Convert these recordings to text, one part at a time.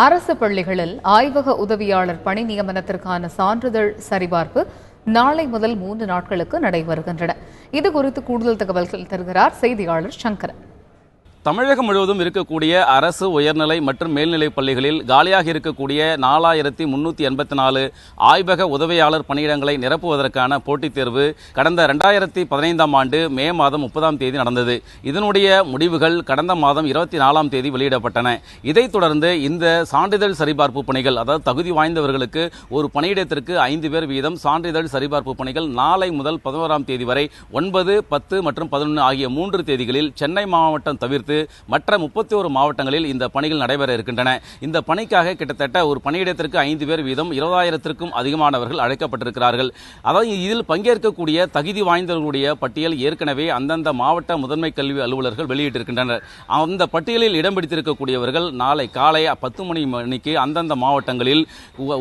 அரசு பள்ளிகளில் ஆய்வக உதவியாளர் பணி நியமனத்திற்கான சான்றிதழ் சரிபார்ப்பு நாளை முதல் 3 நாட்களுக்கு நடைபெறுகின்றன. இதுகுறித்து கூடுதல் தகவல்கள் தருகிறார் செய்தியாளர் சங்கரன். தமிழகம் முழுவதும் இருக்கக்கூடிய அரசு உயர்நிலை மற்றும் மேல்நிலைப் பள்ளிகளில் காலியாக இருக்கக்கூடிய 4384 ஆய்வக உதவியாளர் பணியிடங்களை நிரப்புவதற்கான போட்டித் தேர்வு கடந்த 2015ஆம் ஆண்டு மே மாதம் 30ஆம் தேதி நடந்தது. இதனுடைய முடிவுகள் கடந்த மாதம் 24ஆம் தேதி வெளியிடப்பட்டன. இதைத் தொடர்ந்து இந்த சான்றிதழ் சரிபார்ப்பு பணிகள், அதாவது தகுதி வாய்ந்தவர்களுக்கு ஒரு பணியிடத்திற்கு 5 பேர் வீதம் சான்றிதழ் சரிபார்ப்பு பணிகள் நாளை முதல் 11ஆம் தேதி வரை 9, 10 மற்றும் 11 ஆகிய 3 தேதிகளில் சென்னை மாவட்டம் தவிர்த்து மற்ற 31 மாவட்டங்களில் இந்த பணிகள் நடைபெற இருக்கின்றன. இந்த பணிக்காக கிட்டத்தட்ட ஒரு பணியிடத்திற்கு 5 பேர் வீதம் 20,000க்கும் அதிகமானவர்கள் அழைக்கப்பட்டிருக்கிறார்கள். அதாவது இதில் பங்கேற்கக்கூடிய தகுதி வாய்ந்தவர்களுடைய பட்டியல் ஏற்கனவே அந்தந்த மாவட்ட முதன்மை கல்வி அலுவலர்கள் வெளியிட்டிருக்கின்றனர். அந்த பட்டியலில் இடம் பிடித்திருக்கக்கூடியவர்கள் நாளை காலை 10 மணிக்கு அந்தந்த மாவட்டங்களில்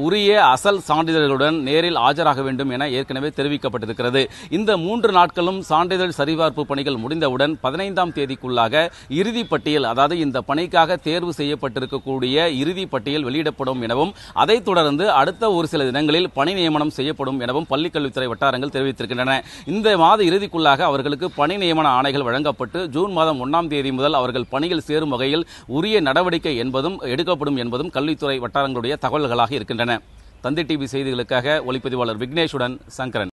உரிய அசல் சான்றிதழ்களுடன் நேரில் ஆஜராக வேண்டும் என ஏற்கனவே தெரிவிக்கப்பட்டிருக்கிறது. இந்த 3 நாட்களும் சான்றிதழ் சரிபார்ப்பு பணிகள் முடிந்தவுடன் 15ஆம் தேதிக்குள்ளாக இறுதி பட்டியல், அதாவது இந்த பணிக்காக தேர்வு செய்யப்பட்டிருக்கக்கூடிய இறுதி பட்டியல் வெளியிடப்படும் எனவும் அதைத் தொடர்ந்து அடுத்த ஒரு சில தினங்களில் பணி நியமனம் செய்யப்படும் எனவும் பள்ளிக்கல்வித்துறை வட்டாரங்கள் தெரிவித்திருக்கின்றன. இந்த மாத இறுதிக்குள்ளாக அவர்களுக்கு பணி நியமன ஆணைகள் வழங்கப்பட்டு ஜூன் மாதம் 1ஆம் தேதி முதல் அவர்கள் பணியில் சேரும் வகையில் உரிய நடவடிக்கை என்பதும் எடுக்கப்படும் என்பதும் கல்வித்துறை வட்டாரங்களுடைய தகவல்களாக இருக்கின்றன. தந்தி டிவி செய்திகளுக்காக ஒளிப்பதிவாளர் விக்னேஷுடன் சங்கரன்.